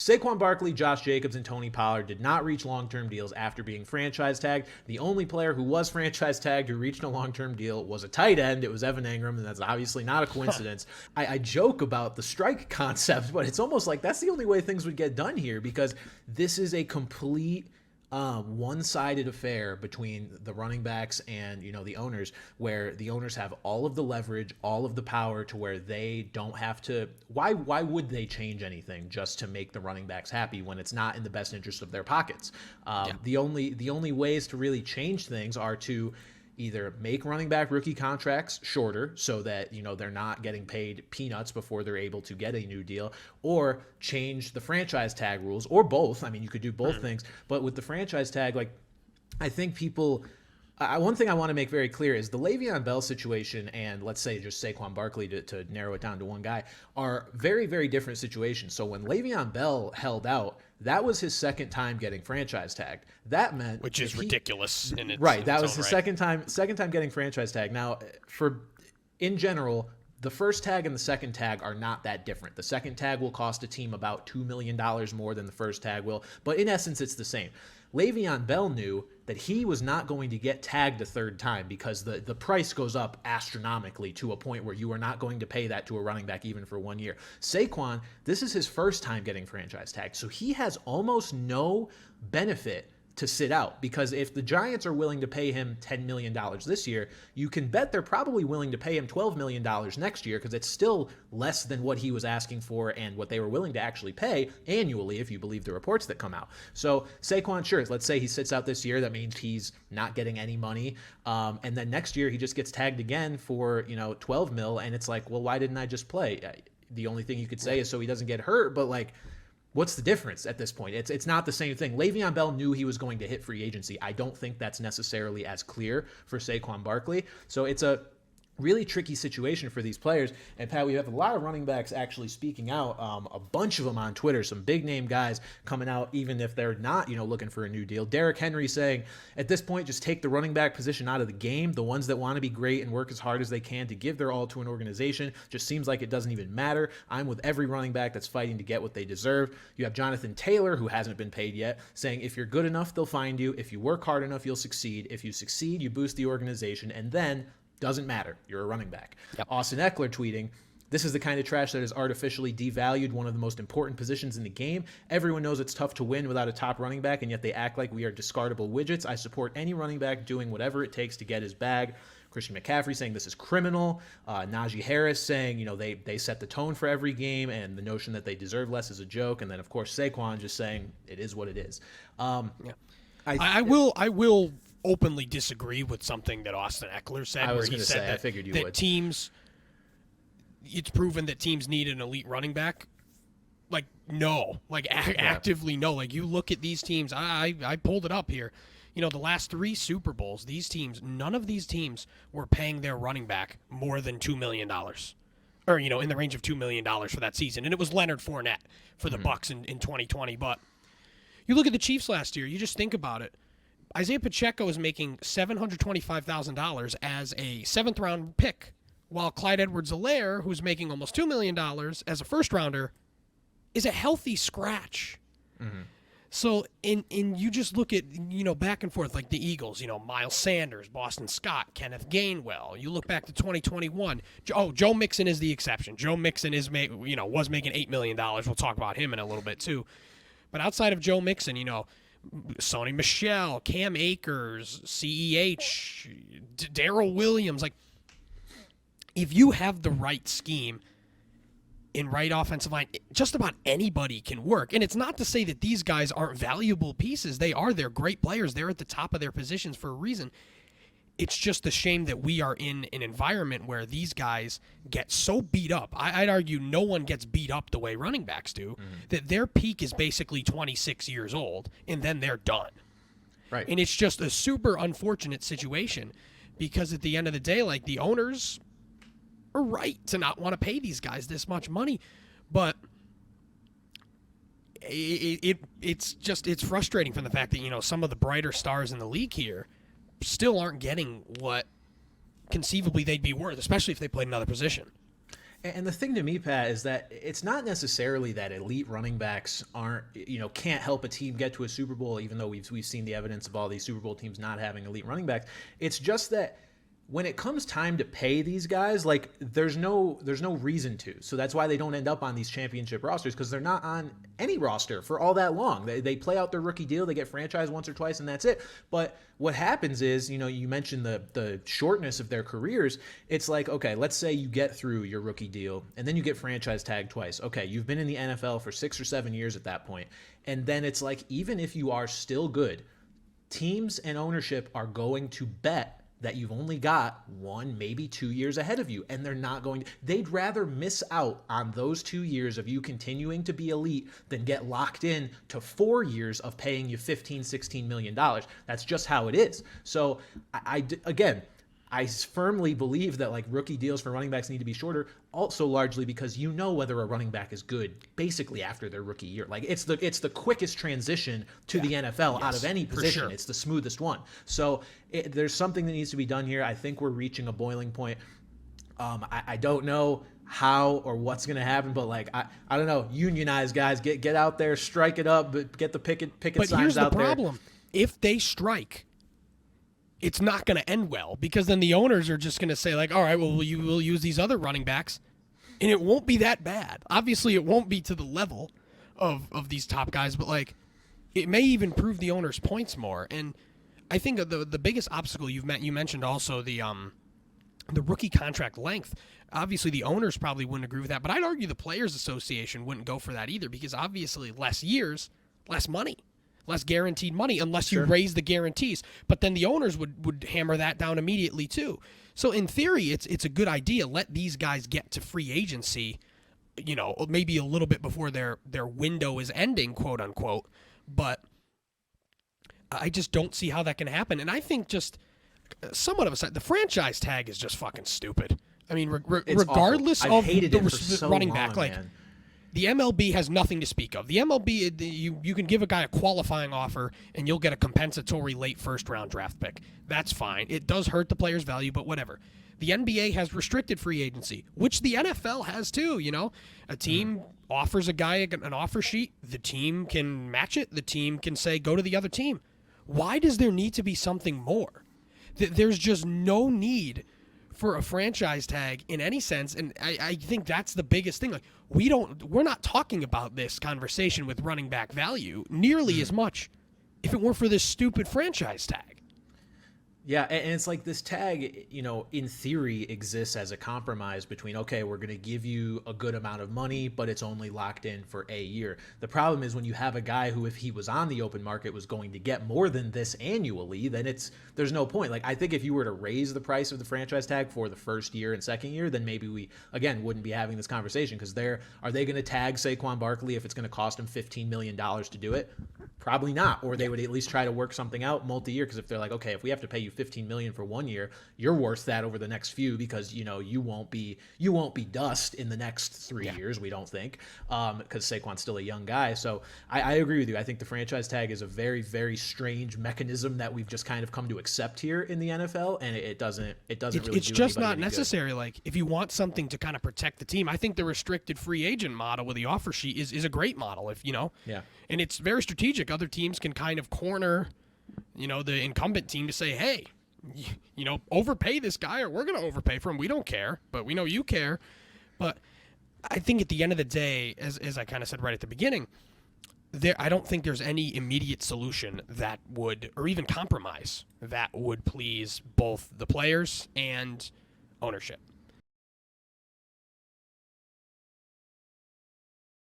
Saquon Barkley, Josh Jacobs, and Tony Pollard did not reach long-term deals after being franchise tagged. The only player who was franchise tagged who reached a long-term deal was a tight end. It was Evan Engram, and that's obviously not a coincidence. I joke about the strike concept, but it's almost like that's the only way things would get done here, because this is a complete one-sided affair between the running backs and, the owners, where the owners have all of the leverage, all of the power, to where they don't have to. Why would they change anything just to make the running backs happy when it's not in the best interest of their pockets? The only ways to really change things are to either make running back rookie contracts shorter so that, they're not getting paid peanuts before they're able to get a new deal, or change the franchise tag rules, or both. I mean, you could do both things, but with the franchise tag, I think people, one thing I want to make very clear is the Le'Veon Bell situation and, let's say, just Saquon Barkley, to narrow it down to one guy, are very, very different situations. So when Le'Veon Bell held out, that was his second time getting franchise tagged. That meant, which is ridiculous. That was his second time getting franchise tagged. Now, in general, the first tag and the second tag are not that different. The second tag will cost a team about $2 million more than the first tag will, but in essence, it's the same. Le'Veon Bell knew that he was not going to get tagged a third time, because the price goes up astronomically to a point where you are not going to pay that to a running back even for 1 year. Saquon, this is his first time getting franchise tagged, so he has almost no benefit to sit out, because if the Giants are willing to pay him $10 million this year, you can bet they're probably willing to pay him $12 million next year, because it's still less than what he was asking for and what they were willing to actually pay annually, if you believe the reports that come out. So Saquon, sure, let's say he sits out this year. That means he's not getting any money. And then next year he just gets tagged again for, 12 mil. And it's like, well, why didn't I just play? The only thing you could say is so he doesn't get hurt, but what's the difference at this point? It's not the same thing. Le'Veon Bell knew he was going to hit free agency. I don't think that's necessarily as clear for Saquon Barkley. So it's a really tricky situation for these players. And Pat, we have a lot of running backs actually speaking out, a bunch of them on Twitter, some big name guys coming out, even if they're not, looking for a new deal. Derrick Henry saying, at this point, just take the running back position out of the game. The ones that want to be great and work as hard as they can to give their all to an organization just seems like it doesn't even matter. I'm with every running back that's fighting to get what they deserve. You have Jonathan Taylor, who hasn't been paid yet, saying, if you're good enough, they'll find you. If you work hard enough, you'll succeed. If you succeed, you boost the organization, and then doesn't matter. You're a running back. Yep. Austin Eckler tweeting, this is the kind of trash that has artificially devalued one of the most important positions in the game. Everyone knows it's tough to win without a top running back, and yet they act like we are discardable widgets. I support any running back doing whatever it takes to get his bag. Christian McCaffrey saying this is criminal. Najee Harris saying, they set the tone for every game, and the notion that they deserve less is a joke. And then, of course, Saquon just saying it is what it is. I will openly disagree with something that Austin Eckler said. I was going to say, I figured you would. It's proven that teams need an elite running back. No. Actively no. You look at these teams, I pulled it up here. The last 3 Super Bowls, none of these teams were paying their running back more than $2 million. Or, in the range of $2 million for that season. And it was Leonard Fournette for the Bucs in 2020. But you look at the Chiefs last year, you just think about it. Isaiah Pacheco is making $725,000 as a 7th-round pick, while Clyde Edwards-Helaire, who's making almost $2 million as a first-rounder, is a healthy scratch. Mm-hmm. So, you just look at, back and forth, like the Eagles, Miles Sanders, Boston Scott, Kenneth Gainwell. You look back to 2021. Joe Mixon is the exception. Joe Mixon was making $8 million. We'll talk about him in a little bit, too. But outside of Joe Mixon, Sony Michel, Cam Akers, CEH, Darrell Williams. If you have the right scheme in right offensive line, just about anybody can work. And it's not to say that these guys aren't valuable pieces. They are. They're great players. They're at the top of their positions for a reason. It's just a shame that we are in an environment where these guys get so beat up. I'd argue no one gets beat up the way running backs do, that their peak is basically 26 years old, and then they're done. Right. And it's just a super unfortunate situation, because at the end of the day, the owners are right to not want to pay these guys this much money. But it's frustrating from the fact that, some of the brighter stars in the league here still aren't getting what conceivably they'd be worth, especially if they played another position. And the thing to me, Pat, is that it's not necessarily that elite running backs aren't, can't help a team get to a Super Bowl, even though we've seen the evidence of all these Super Bowl teams not having elite running backs. It's just that when it comes time to pay these guys, like there's no reason to. So that's why they don't end up on these championship rosters, because they're not on any roster for all that long. They play out their rookie deal, they get franchised once or twice, and that's it. But what happens is, you mentioned the shortness of their careers. It's like, okay, let's say you get through your rookie deal and then you get franchise tagged twice. Okay, you've been in the NFL for 6 or 7 years at that point. And then it's like, even if you are still good, teams and ownership are going to bet that you've only got 1, maybe 2 years ahead of you, and they're not going to. They'd rather miss out on those 2 years of you continuing to be elite than get locked in to 4 years of paying you $15-16 million. That's just how it is. So again, I firmly believe that like rookie deals for running backs need to be shorter, also largely because whether a running back is good basically after their rookie year. Like it's the quickest transition to the NFL out of any position. Sure. It's the smoothest one. So there's something that needs to be done here. I think we're reaching a boiling point. I don't know how or what's going to happen, but like I don't know. Unionize, guys. Get out there, strike it up, but get the picket signs out there. But here's the problem: if they strike, it's not going to end well, because then the owners are just going to say like, all right, well, we'll use these other running backs, and it won't be that bad. Obviously, it won't be to the level of these top guys, but like it may even prove the owners' points more. And I think the biggest obstacle you mentioned also the rookie contract length. Obviously, the owners probably wouldn't agree with that, but I'd argue the Players Association wouldn't go for that either, because obviously less years, less money. Less guaranteed money unless you raise the guarantees. But then the owners would hammer that down immediately too. So in theory, it's a good idea. Let these guys get to free agency, maybe a little bit before their window is ending, quote unquote. But I just don't see how that can happen. And I think just somewhat of the franchise tag is just fucking stupid. I mean, regardless of the running back, like. Man. The MLB has nothing to speak of. The MLB, you can give a guy a qualifying offer and you'll get a compensatory late first-round draft pick. That's fine. It does hurt the player's value, but whatever. The NBA has restricted free agency, which the NFL has too, A team offers a guy an offer sheet. The team can match it. The team can say, go to the other team. Why does there need to be something more? There's just no need for a franchise tag in any sense, and I think that's the biggest thing. Like we're not talking about this conversation with running back value nearly as much if it weren't for this stupid franchise tag. Yeah, and it's like this tag, in theory exists as a compromise between, okay, we're going to give you a good amount of money, but it's only locked in for a year. The problem is when you have a guy who, if he was on the open market, was going to get more than this annually, then there's no point. Like, I think if you were to raise the price of the franchise tag for the first year and second year, then maybe we, again, wouldn't be having this conversation, because are they going to tag Saquon Barkley if it's going to cost him $15 million to do it? Probably not. Or they would at least try to work something out multi-year, because if they're like, okay, if we have to pay you $15 million for 1 year, you're worth that over the next few, because you won't be dust in the next 3 years, we don't think, because Saquon's still a young guy. So I agree with you. I think the franchise tag is a very, very strange mechanism that we've just kind of come to accept here in the NFL, and it doesn't really. It's just not necessary. Like, if you want something to kind of protect the team, I think the restricted free agent model with the offer sheet is a great model. And it's very strategic. Other teams can kind of corner the incumbent team to say, hey, overpay this guy, or we're going to overpay for him. We don't care, but we know you care. But I think at the end of the day, as I kind of said right at the beginning, I don't think there's any immediate solution that would, or even compromise, that would please both the players and ownership.